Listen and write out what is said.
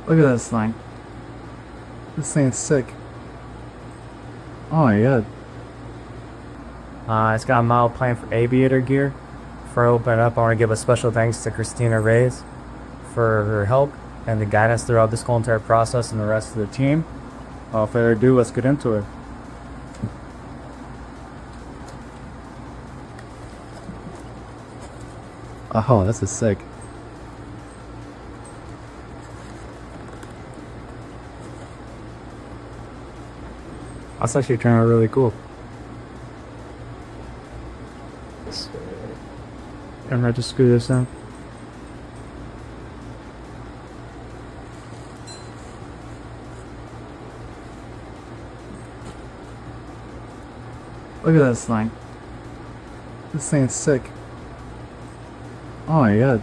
Look at this thing. This thing's sick. Oh my god. It's got a model plan for Aviator Gear. For opening up, I want to give a special thanks to Christina Reyes for her help and to guide us throughout this whole entire process and the rest of the team. Without further ado, let's get into it. Oh, this is sick. That's actually turning out really cool. I'm ready to screw this in. Look at this thing. This thing's sick. Oh my god.